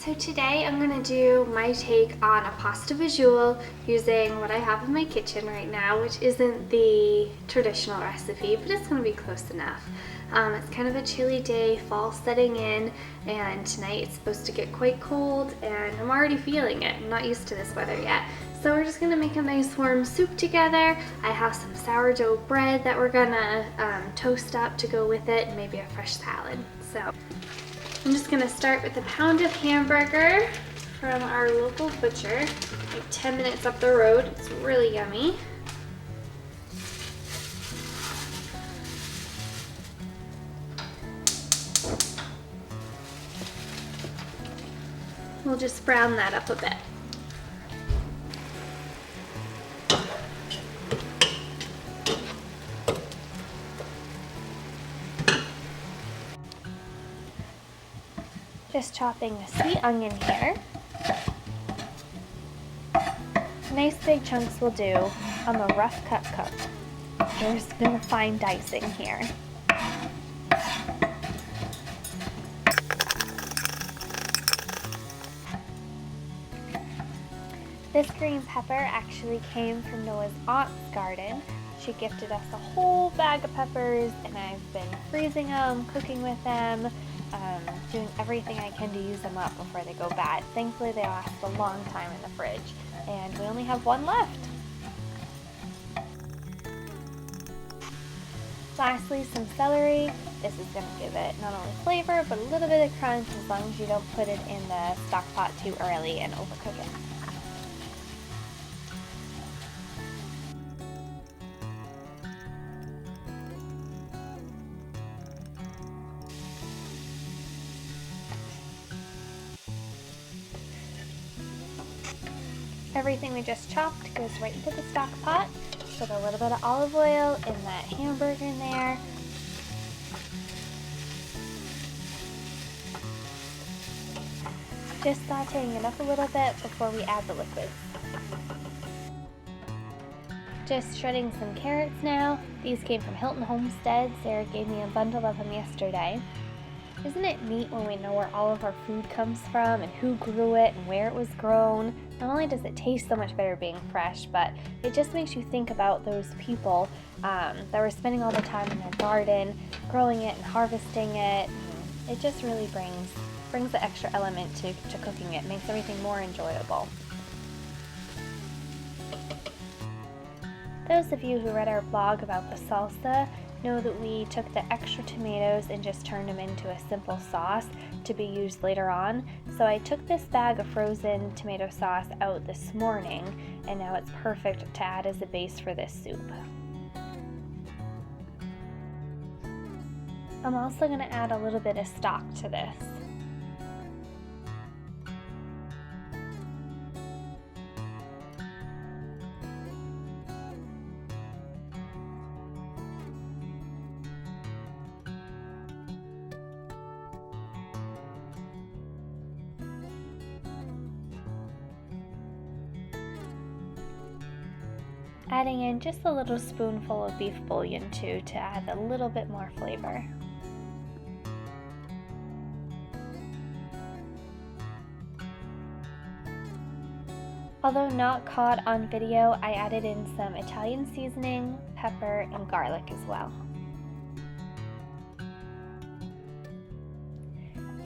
So today I'm gonna do my take on a pasta visual using what I have in my kitchen right now, which isn't the traditional recipe, but it's gonna be close enough. It's kind of a chilly day, fall setting in, and tonight it's supposed to get quite cold, and I'm already feeling it. I'm not used to this weather yet. So we're just gonna make a nice warm soup together. I have some sourdough bread that we're gonna toast up to go with it, and maybe a fresh salad. So I'm just gonna start with a pound of hamburger from our local butcher, like 10 minutes up the road. It's really yummy. We'll just brown that up a bit. Just chopping a sweet onion here. Nice big chunks will do. I'm a rough cut cook. There's no fine dicing here. This green pepper actually came from Noah's aunt's garden. She gifted us a whole bag of peppers, and I've been freezing them, cooking with them, doing everything I can to use them up before they go bad. Thankfully, they last a long time in the fridge, and we only have one left. Lastly, some celery. This is going to give it not only flavor, but a little bit of crunch as long as you don't put it in the stock pot too early and overcook it. Everything we just chopped goes right into the stock pot. Put a little bit of olive oil in that hamburger in there. Just sauteing it up a little bit before we add the liquids. Just shredding some carrots now. These came from Hilton Homestead. Sarah gave me a bundle of them yesterday. Isn't it neat when we know where all of our food comes from and who grew it and where it was grown? Not only does it taste so much better being fresh, but it just makes you think about those people that were spending all the time in their garden, growing it and harvesting it. It just really brings the extra element to cooking it, makes everything more enjoyable. Those of you who read our blog about the salsa know that we took the extra tomatoes and just turned them into a simple sauce to be used later on. So I took this bag of frozen tomato sauce out this morning, and now it's perfect to add as a base for this soup. I'm also going to add a little bit of stock to this. Adding in just a little spoonful of beef bouillon too to add a little bit more flavor. Although not caught on video, I added in some Italian seasoning, pepper, and garlic as well.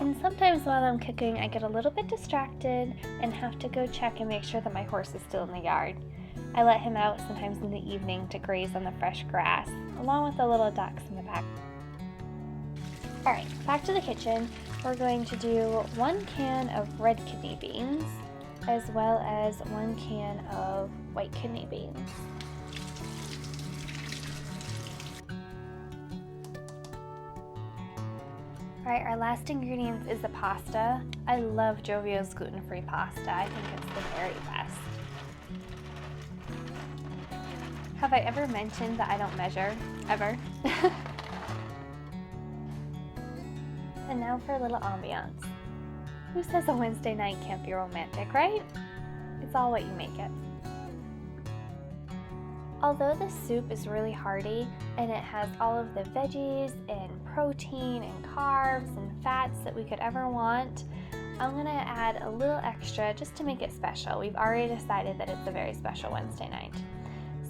And sometimes while I'm cooking, I get a little bit distracted and have to go check and make sure that my horse is still in the yard. I let him out sometimes in the evening to graze on the fresh grass, along with the little ducks in the back. Alright, back to the kitchen. We're going to do 1 can of red kidney beans, as well as 1 can of white kidney beans. Alright, our last ingredient is the pasta. I love Jovio's gluten-free pasta. I think it's the very best. Have I ever mentioned that I don't measure? Ever? And now for a little ambiance. Who says a Wednesday night can't be romantic, right? It's all what you make it. Although this soup is really hearty and it has all of the veggies and protein and carbs and fats that we could ever want, I'm going to add a little extra just to make it special. We've already decided that it's a very special Wednesday night.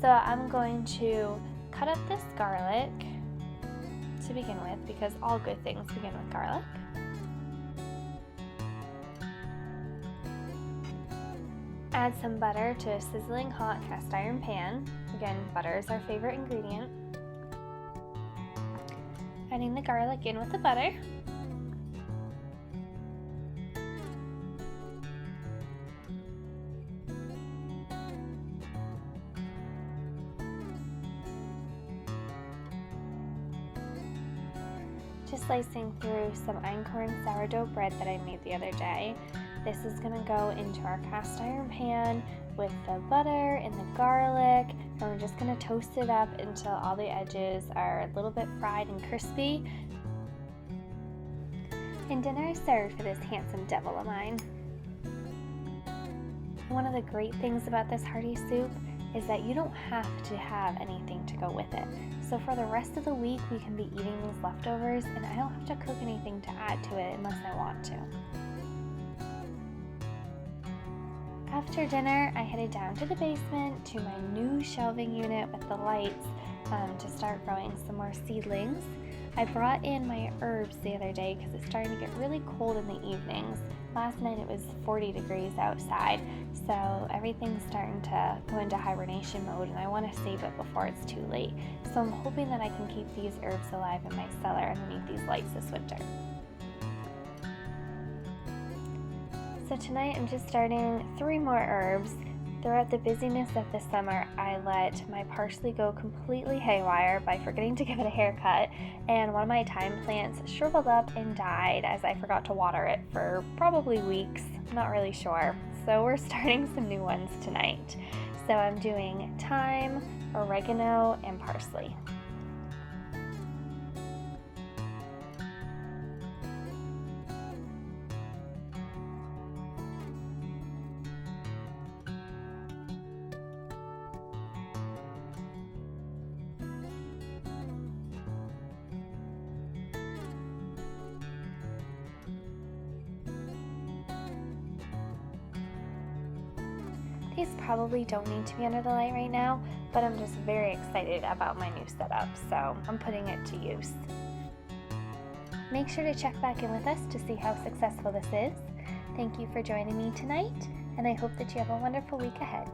So I'm going to cut up this garlic to begin with, because all good things begin with garlic. Add some butter to a sizzling hot cast iron pan. Again, butter is our favorite ingredient. Adding the garlic in with the butter. Just slicing through some einkorn sourdough bread that I made the other day. This is going to go into our cast iron pan with the butter and the garlic, and we're just going to toast it up until all the edges are a little bit fried and crispy. And dinner is served for this handsome devil of mine. One of the great things about this hearty soup is that you don't have to have anything to go with it. So for the rest of the week, we can be eating these leftovers, and I don't have to cook anything to add to it unless I want to. After dinner, I headed down to the basement to my new shelving unit with the lights to start growing some more seedlings. I brought in my herbs the other day because it's starting to get really cold in the evenings. Last night it was 40 degrees outside, so everything's starting to go into hibernation mode, and I want to save it before it's too late. So I'm hoping that I can keep these herbs alive in my cellar underneath these lights this winter. So tonight I'm just starting 3 more herbs. Throughout the busyness of the summer, I let my parsley go completely haywire by forgetting to give it a haircut, and one of my thyme plants shriveled up and died as I forgot to water it for probably weeks, not really sure. So we're starting some new ones tonight. So I'm doing thyme, oregano, and parsley. These probably don't need to be under the light right now, but I'm just very excited about my new setup, so I'm putting it to use. Make sure to check back in with us to see how successful this is. Thank you for joining me tonight, and I hope that you have a wonderful week ahead.